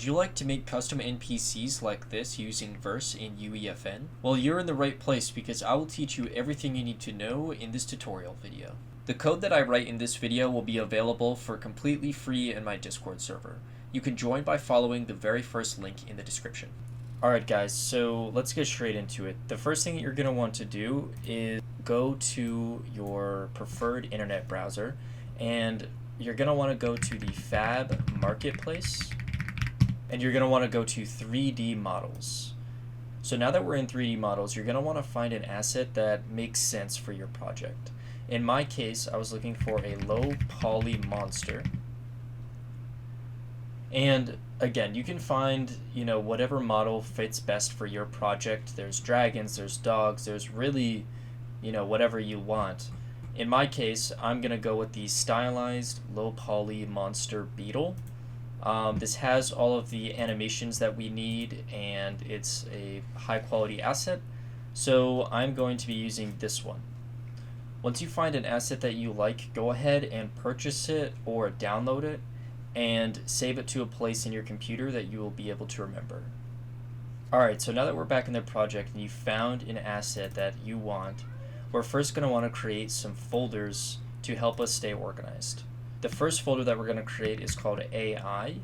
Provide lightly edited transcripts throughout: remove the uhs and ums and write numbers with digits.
Would you like to make custom NPCs like this using Verse in UEFN? Well, you're in the right place because I will teach you everything you need to know in this tutorial video. The code that I write in this video will be available for completely free in my Discord server. You can join by following the very first link in the description. Alright guys, so let's get straight into it. The first thing that you're going to want to do is go to your preferred internet browser, and you're going to want to go to the Fab Marketplace, and you're going to want to go to 3D models. So now that we're in 3D models, you're going to want to find an asset that makes sense for your project. In my case, I was looking for a low poly monster. And again, you can find, whatever model fits best for your project. There's dragons, there's dogs, there's really, whatever you want. In my case, I'm going to go with the stylized low poly monster beetle. This has all of the animations that we need, and it's a high quality asset. So I'm going to be using this one. Once you find an asset that you like, go ahead and purchase it or download it and save it to a place in your computer that you will be able to remember. Alright, so now that we're back in the project and you found an asset that you want, we're first going to want to create some folders to help us stay organized. The first folder that we're going to create is called AI.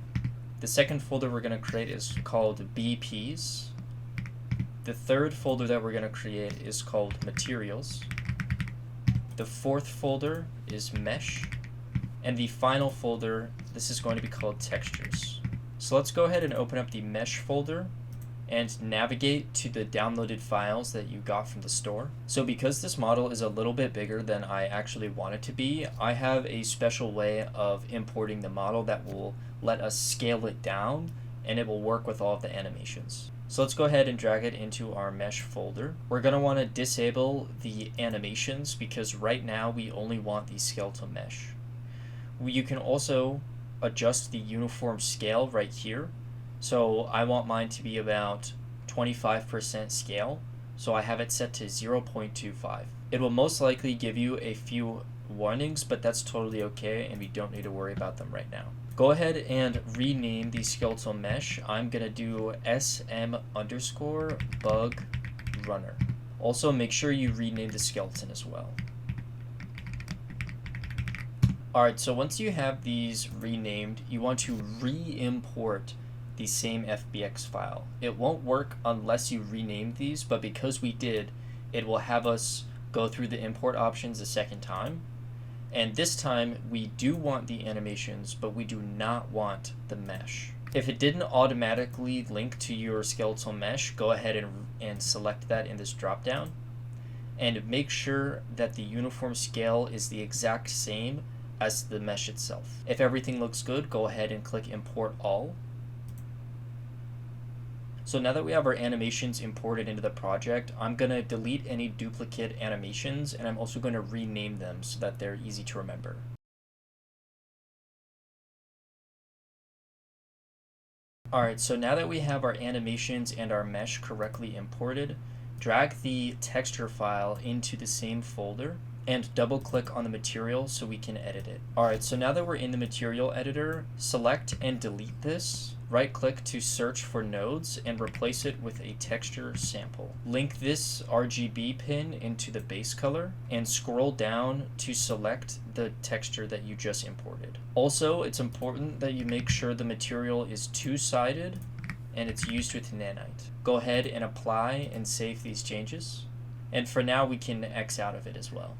The second folder we're going to create is called BPs. The third folder that we're going to create is called Materials. The fourth folder is Mesh. And the final folder, this is going to be called Textures. So let's go ahead and open up the Mesh folder and navigate to the downloaded files that you got from the store. So because this model is a little bit bigger than I actually want it to be, I have a special way of importing the model that will let us scale it down, and it will work with all of the animations. So let's go ahead and drag it into our Mesh folder. We're going to want to disable the animations because right now we only want the skeletal mesh. You can also adjust the uniform scale right here. So I want mine to be about 25% scale, so I have it set to 0.25. It will most likely give you a few warnings, but that's totally okay, and we don't need to worry about them right now. Go ahead and rename the skeletal mesh. I'm going to do SM_bug runner. Also, make sure you rename the skeleton as well. Alright, so once you have these renamed, you want to re-import the same FBX file. It won't work unless you rename these, but because we did, it will have us go through the import options a second time. And this time, we do want the animations, but we do not want the mesh. If it didn't automatically link to your skeletal mesh, go ahead and select that in this dropdown. And make sure that the uniform scale is the exact same as the mesh itself. If everything looks good, go ahead and click Import All. So now that we have our animations imported into the project, I'm going to delete any duplicate animations, and I'm also going to rename them so that they're easy to remember. Alright, so now that we have our animations and our mesh correctly imported, drag the texture file into the same folder and double click on the material so we can edit it. Alright, so now that we're in the material editor, select and delete this. Right click to search for nodes and replace it with a texture sample. Link this RGB pin into the base color and scroll down to select the texture that you just imported. Also, it's important that you make sure the material is two-sided and it's used with nanite. Go ahead and apply and save these changes. And for now, we can X out of it as well.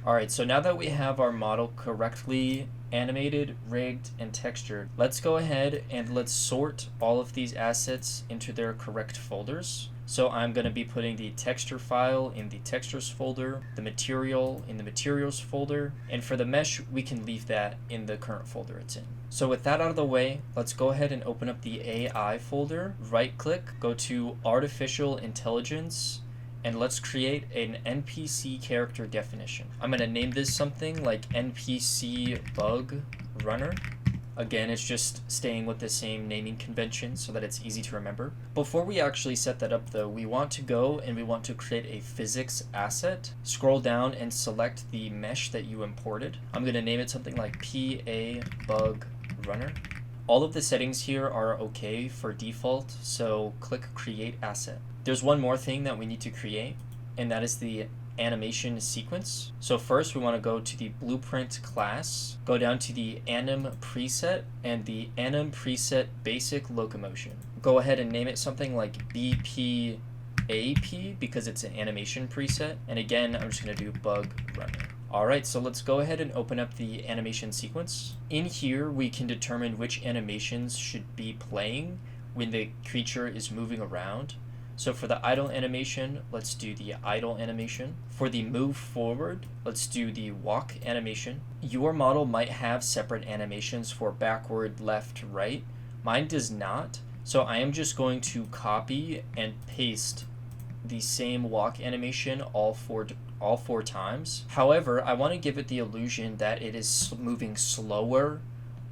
Alright, so now that we have our model correctly animated, rigged, and textured, let's go ahead and let's sort all of these assets into their correct folders. So I'm going to be putting the texture file in the textures folder, the material in the materials folder, and for the mesh, we can leave that in the current folder it's in. So with that out of the way, let's go ahead and open up the AI folder, right click, go to Artificial Intelligence, and let's create an NPC character definition. I'm going to name this something like NPC bug runner. Again, it's just staying with the same naming convention so that it's easy to remember. Before we actually set that up though, we want to go and we want to create a physics asset. Scroll down and select the mesh that you imported. I'm going to name it something like PA bug runner. All of the settings here are okay for default, so click Create Asset. There's one more thing that we need to create, and that is the animation sequence. So first we want to go to the blueprint class, go down to the anim preset and the anim preset basic locomotion. Go ahead and name it something like BPAP because it's an animation preset. And again, I'm just going to do bug runner. Alright, so let's go ahead and open up the animation sequence. In here, we can determine which animations should be playing when the creature is moving around. So for the idle animation, let's do the idle animation. For the move forward, let's do the walk animation. Your model might have separate animations for backward, left, right. Mine does not, so I am just going to copy and paste the same walk animation all four times. However, I want to give it the illusion that it is moving slower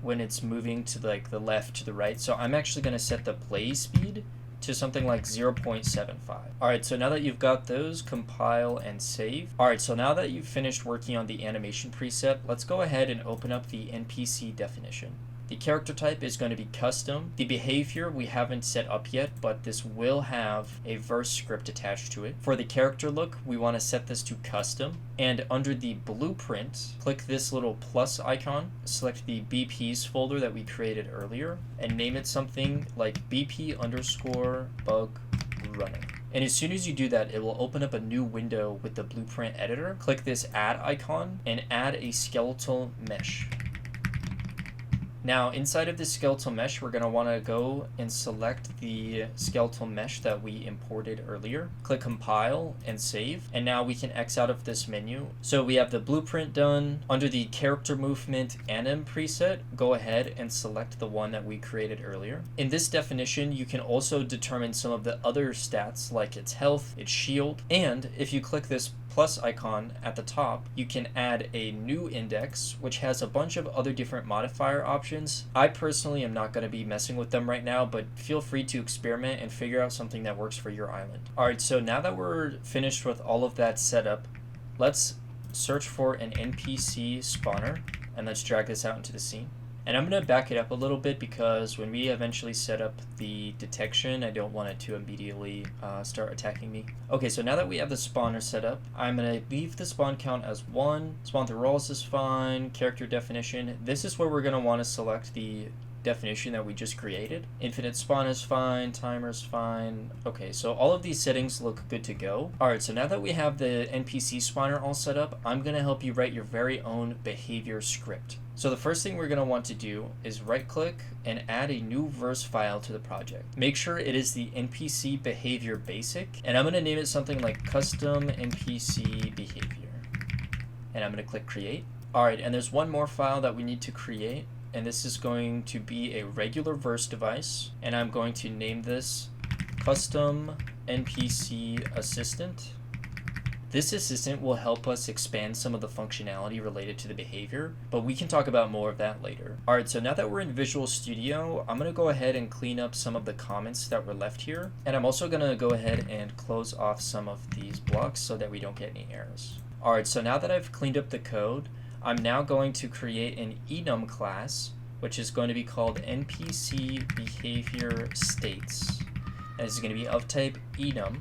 when it's moving to like the left to the right. So I'm actually going to set the play speed to something like 0.75. Alright, so now that you've got those, compile and save. Alright, so now that you've finished working on the animation preset, let's go ahead and open up the NPC definition. The character type is going to be custom. The behavior we haven't set up yet, but this will have a verse script attached to it. For the character look, we want to set this to custom. And under the blueprint, click this little plus icon, select the BPs folder that we created earlier, and name it something like BP_bug running. And as soon as you do that, it will open up a new window with the blueprint editor. Click this add icon and add a skeletal mesh. Now, inside of this skeletal mesh, we're going to want to go and select the skeletal mesh that we imported earlier. Click compile and save. And now we can X out of this menu. So we have the blueprint done. Under the character movement anim preset, go ahead and select the one that we created earlier. In this definition, you can also determine some of the other stats like its health, its shield. And if you click this plus icon at the top, you can add a new index, which has a bunch of other different modifier options. I personally am not going to be messing with them right now, but feel free to experiment and figure out something that works for your island. Alright, so now that we're finished with all of that setup, let's search for an NPC spawner, and let's drag this out into the scene. And I'm going to back it up a little bit because when we eventually set up the detection, I don't want it to immediately start attacking me. Okay, so now that we have the spawner set up, I'm going to leave the spawn count as 1. Spawn through walls is fine. Character definition. This is where we're going to want to select the definition that we just created. Infinite spawn is fine. Timer is fine. Okay, so all of these settings look good to go. Alright, so now that we have the NPC spawner all set up, I'm going to help you write your very own behavior script. So the first thing we're going to want to do is right click and add a new verse file to the project. Make sure it is the NPC behavior basic, and I'm going to name it something like custom NPC behavior. And I'm going to click create. Alright, and there's one more file that we need to create, and this is going to be a regular verse device, and I'm going to name this custom NPC assistant. This assistant will help us expand some of the functionality related to the behavior, but we can talk about more of that later. Alright, so now that we're in Visual Studio, I'm going to go ahead and clean up some of the comments that were left here, and I'm also going to go ahead and close off some of these blocks so that we don't get any errors. Alright, so now that I've cleaned up the code, I'm now going to create an enum class, which is going to be called NPC behavior states. And this is going to be of type enum,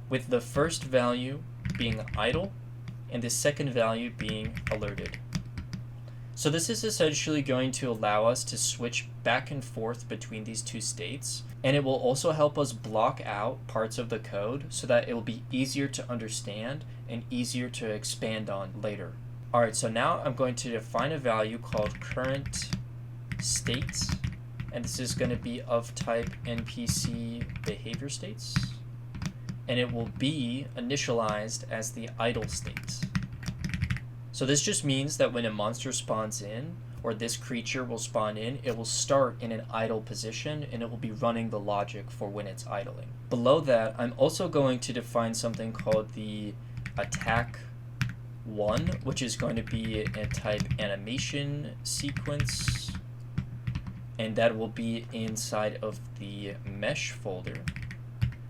with the first value being idle and the second value being alerted. So this is essentially going to allow us to switch back and forth between these two states, and it will also help us block out parts of the code so that it will be easier to understand and easier to expand on later. Alright, so now I'm going to define a value called current state, and this is going to be of type NPC behavior states, and it will be initialized as the idle state. So this just means that when a monster spawns in, or this creature will spawn in, it will start in an idle position and it will be running the logic for when it's idling. Below that, I'm also going to define something called the attack 1, which is going to be a type animation sequence, and that will be inside of the mesh folder.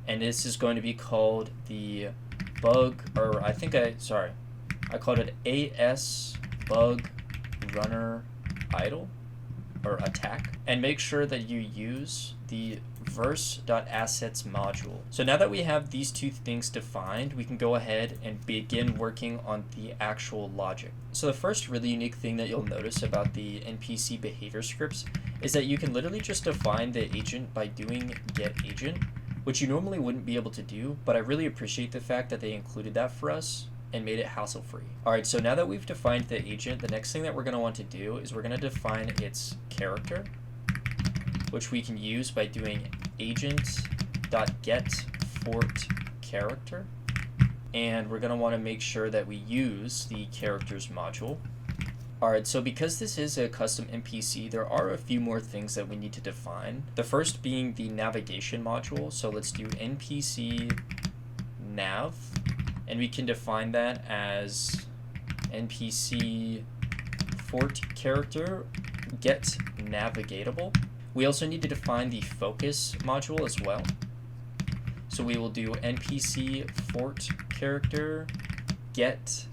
And this is going to be called the bug, or I called it AS bug runner idle. or attack, and make sure that you use the verse.assets module. So now that we have these two things defined, we can go ahead and begin working on the actual logic. So the first really unique thing that you'll notice about the NPC behavior scripts is that you can literally just define the agent by doing getAgent, which you normally wouldn't be able to do, but I really appreciate the fact that they included that for us and made it hassle-free. Alright, so now that we've defined the agent, the next thing that we're going to want to do is we're going to define its character, which we can use by doing agent.getFortCharacter. And we're going to want to make sure that we use the characters module. Alright, so because this is a custom NPC, there are a few more things that we need to define. The first being the navigation module. So let's do NPC nav, and we can define that as NPC fort character get navigatable. We also need to define the focus module as well. So we will do NPC fort character get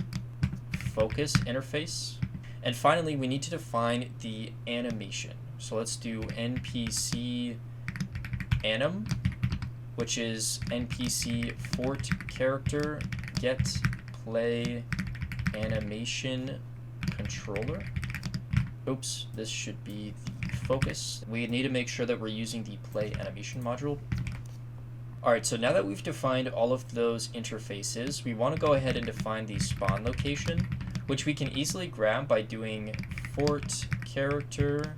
focus interface. And finally, we need to define the animation. So let's do NPC anim, which is NPC fort character get play animation controller. Oops, this should be the focus. We need to make sure that we're using the play animation module. Alright, so now that we've defined all of those interfaces, we want to go ahead and define the spawn location, which we can easily grab by doing fort character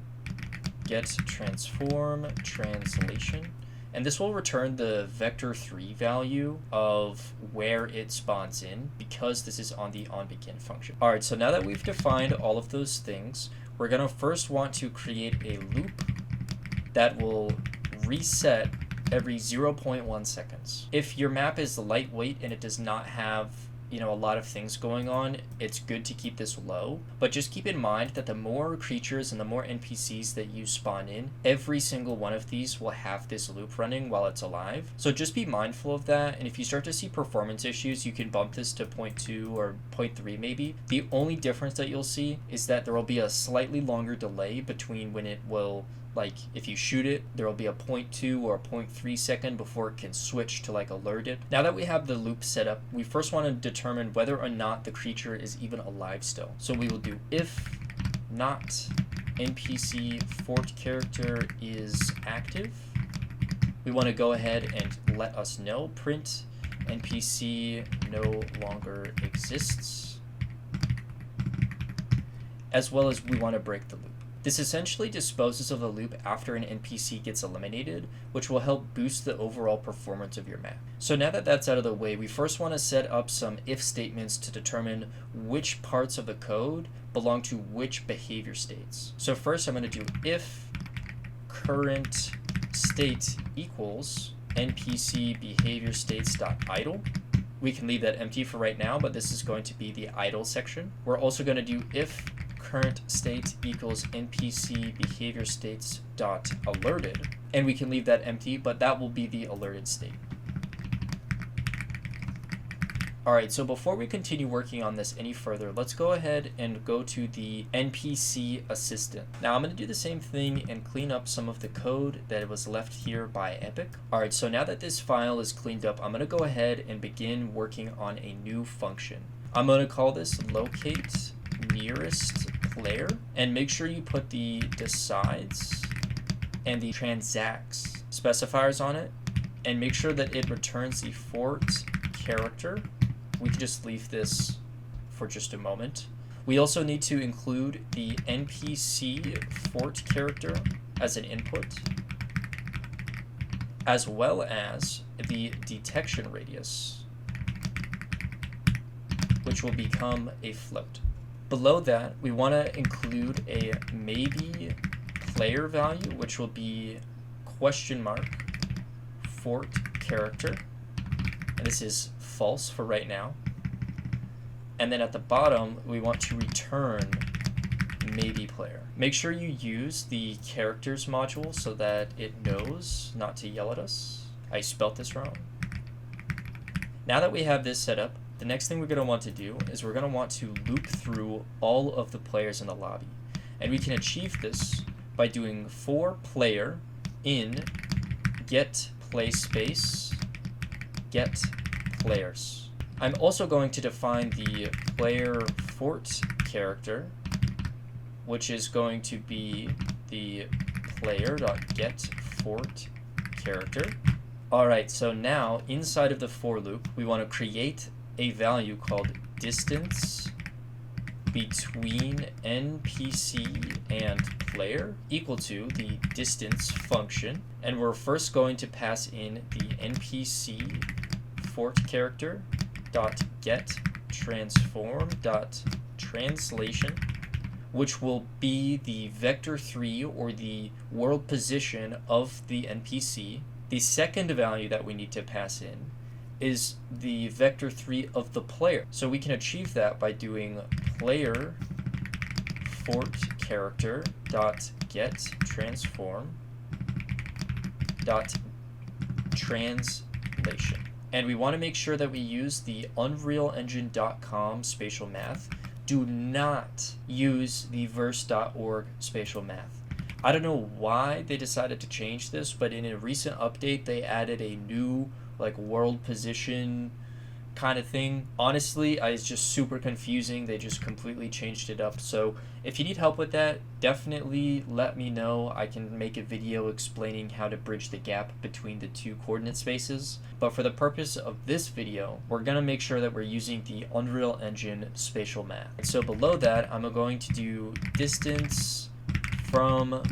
get transform translation. And this will return the vector3 value of where it spawns in, because this is on the onBegin function. Alright, so now that we've defined all of those things, we're going to first want to create a loop that will reset every 0.1 seconds. If your map is lightweight and it does not have a lot of things going on, it's good to keep this low, but just keep in mind that the more creatures and the more NPCs that you spawn in, every single one of these will have this loop running while it's alive. So just be mindful of that, and if you start to see performance issues, you can bump this to 0.2 or 0.3 maybe. The only difference that you'll see is that there will be a slightly longer delay between when it will, like, if you shoot it, there will be a 0.2 or a 0.3 second before it can switch to alert it. Now that we have the loop set up, we first want to determine whether or not the creature is even alive still. So we will do if not NPC fort character is active. We want to go ahead and let us know, print NPC no longer exists, as well as we want to break the loop. This essentially disposes of the loop after an NPC gets eliminated, which will help boost the overall performance of your map. So now that that's out of the way, we first want to set up some if statements to determine which parts of the code belong to which behavior states. So first I'm going to do if current state equals NPC behavior states.idle. We can leave that empty for right now, but this is going to be the idle section. We're also going to do if current state equals NPC behavior states dot alerted, and we can leave that empty, but that will be the alerted state. Alright, so before we continue working on this any further, let's go ahead and go to the NPC assistant. Now I'm going to do the same thing and clean up some of the code that was left here by Epic. Alright, so now that this file is cleaned up, I'm going to go ahead and begin working on a new function. I'm going to call this locate nearest player, and make sure you put the decides and the transacts specifiers on it, and make sure that it returns the fort character. We can just leave this for just a moment. We also need to include the NPC fort character as an input, as well as the detection radius, which will become a float. Below that, we want to include a maybe player value, which will be question mark fort character. And this is false for right now. And then at the bottom, we want to return maybe player. Make sure you use the characters module so that it knows not to yell at us. I spelt this wrong. Now that we have this set up, the next thing we're going to want to do is we're going to want to loop through all of the players in the lobby. And we can achieve this by doing for player in get play space get players. I'm also going to define the player fort character, which is going to be the player.getFort character. Alright, so now inside of the for loop, we want to create a value called distance between NPC and player equal to the distance function. And we're first going to pass in the NPC fort character dot get transform dot translation, which will be the vector3 or the world position of the NPC. The second value that we need to pass in is the vector3 of the player. So we can achieve that by doing player fort character dot get transform dot translation. And we want to make sure that we use the unrealengine.com spatial math. Do not use the verse.org spatial math. I don't know why they decided to change this, but in a recent update they added a new like world position kind of thing. Honestly, it's just super confusing. They just completely changed it up. So if you need help with that, definitely let me know. I can make a video explaining how to bridge the gap between the two coordinate spaces. But for the purpose of this video, we're going to make sure that we're using the Unreal Engine spatial math. And so below that, I'm going to do distance from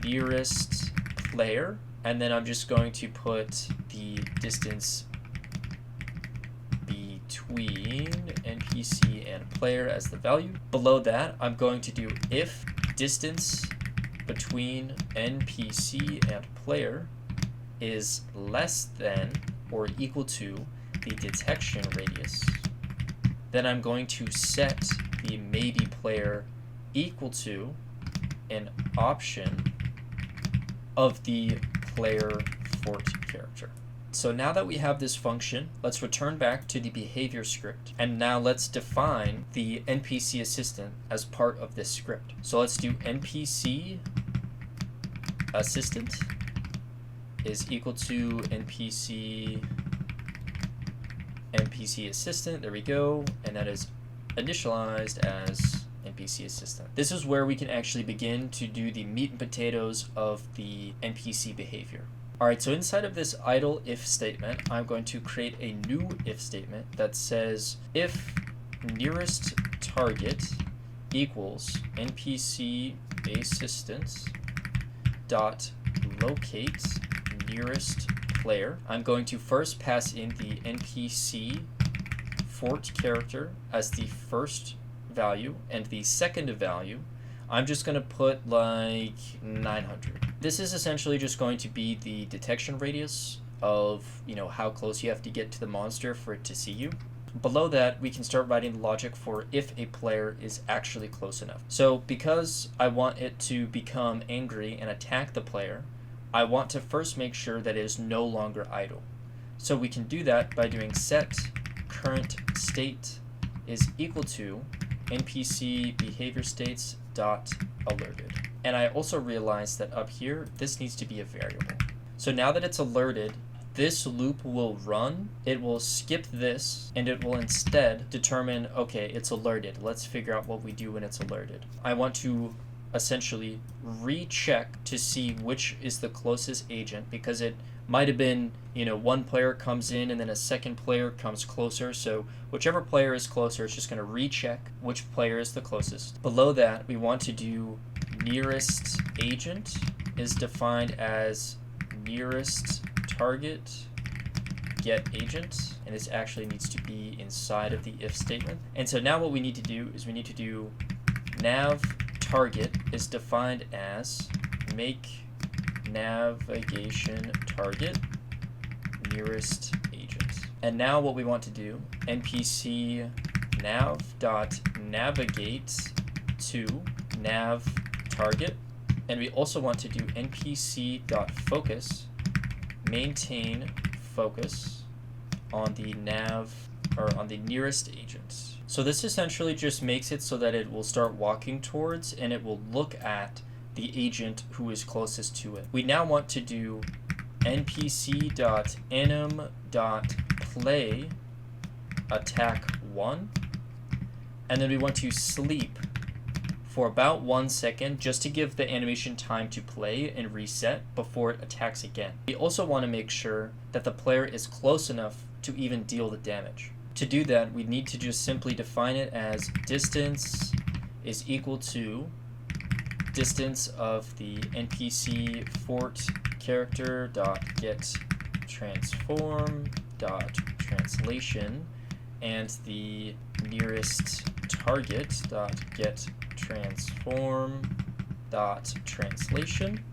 nearest player, and then I'm just going to put the distance between NPC and player as the value. Below that, I'm going to do if distance between NPC and player is less than or equal to the detection radius, then I'm going to set the maybe player equal to an option of the player fort character. So now that we have this function, let's return back to the behavior script. And now let's define the NPC assistant as part of this script. So let's do NPC assistant is equal to NPC assistant. There we go. And that is initialized as NPC assistant. This is where we can actually begin to do the meat and potatoes of the NPC behavior. Alright, so inside of this idle if statement, I'm going to create a new if statement that says if nearest target equals NPC assistant dot locate nearest player. I'm going to first pass in the NPC fort character as the first value, and the second value I'm just going to put like 900. This is essentially just going to be the detection radius of, how close you have to get to the monster for it to see you. Below that, we can start writing the logic for if a player is actually close enough. So because I want it to become angry and attack the player, I want to first make sure that it is no longer idle. So we can do that by doing set current state is equal to NPC behavior states dot alerted. And I also realized that up here, this needs to be a variable. So now that it's alerted, this loop will run, it will skip this, and it will instead determine, okay, it's alerted. Let's figure out what we do when it's alerted. I want to essentially recheck to see which is the closest agent, because it might have been, one player comes in and then a second player comes closer. So whichever player is closer, it's just going to recheck which player is the closest. Below that, we want to do nearest agent is defined as nearest target get agent, and this actually needs to be inside of the if statement. And so now what we need to do is we need to do nav target is defined as make navigation target nearest agent. And now what we want to do, NPC nav dot navigate to nav target, and we also want to do NPC dot focus maintain focus on the nav or on the nearest agent. So this essentially just makes it so that it will start walking towards and it will look at the agent who is closest to it. We now want to do npc.anim.play attack 1, and then we want to sleep for about 1 second just to give the animation time to play and reset before it attacks again. We also want to make sure that the player is close enough to even deal the damage. To do that, we need to just simply define it as distance is equal to distance of the NPC fort character dot get transform dot translation and the nearest target dot get transform dot translation.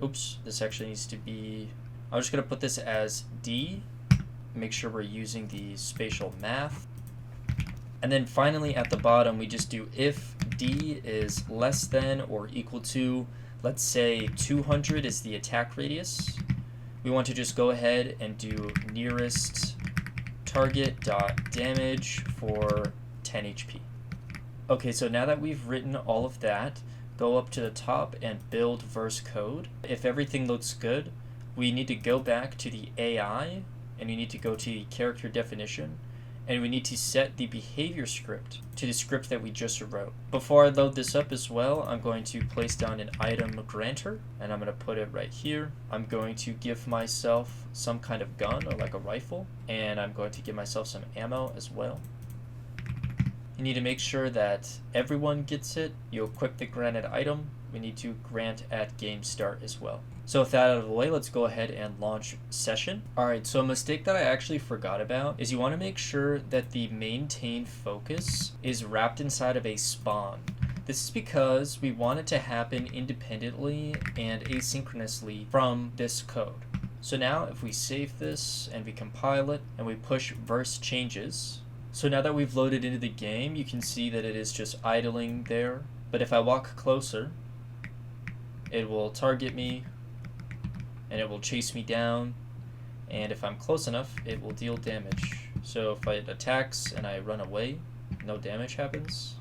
Oops, this actually needs to be, I'm just going to put this as D. Make sure we're using the spatial math. And then finally at the bottom we just do if D is less than or equal to, let's say 200 is the attack radius. We want to just go ahead and do nearest target dot damage for 10 HP. Okay, so now that we've written all of that, go up to the top and build verse code. If everything looks good, we need to go back to the AI and we need to go to the character definition and we need to set the behavior script to the script that we just wrote. Before I load this up as well, I'm going to place down an item granter and I'm going to put it right here. I'm going to give myself some kind of gun or like a rifle, and I'm going to give myself some ammo as well. You need to make sure that everyone gets it. You equip the granted item. We need to grant at game start as well. So with that out of the way, let's go ahead and launch session. Alright, so a mistake that I actually forgot about is you want to make sure that the maintain focus is wrapped inside of a spawn. This is because we want it to happen independently and asynchronously from this code. So now if we save this and we compile it and we push verse changes, so now that we've loaded into the game, you can see that it is just idling there. But if I walk closer, it will target me and it will chase me down, and if I'm close enough, it will deal damage. So if it attacks and I run away, no damage happens.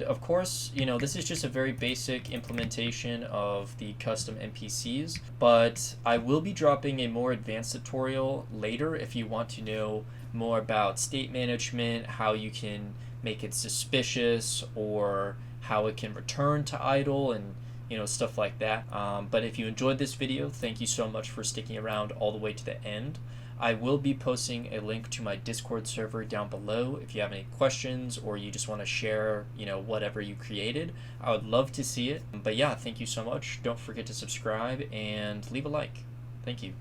Of course, you know, this is just a very basic implementation of the custom NPCs, but I will be dropping a more advanced tutorial later if you want to know more about state management, how you can make it suspicious, or how it can return to idle, and you know, stuff like that. But if you enjoyed this video, thank you so much for sticking around all the way to the end. I will be posting a link to my Discord server down below if you have any questions or you just want to share, you know, whatever you created. I would love to see it. But yeah, thank you so much. Don't forget to subscribe and leave a like. Thank you.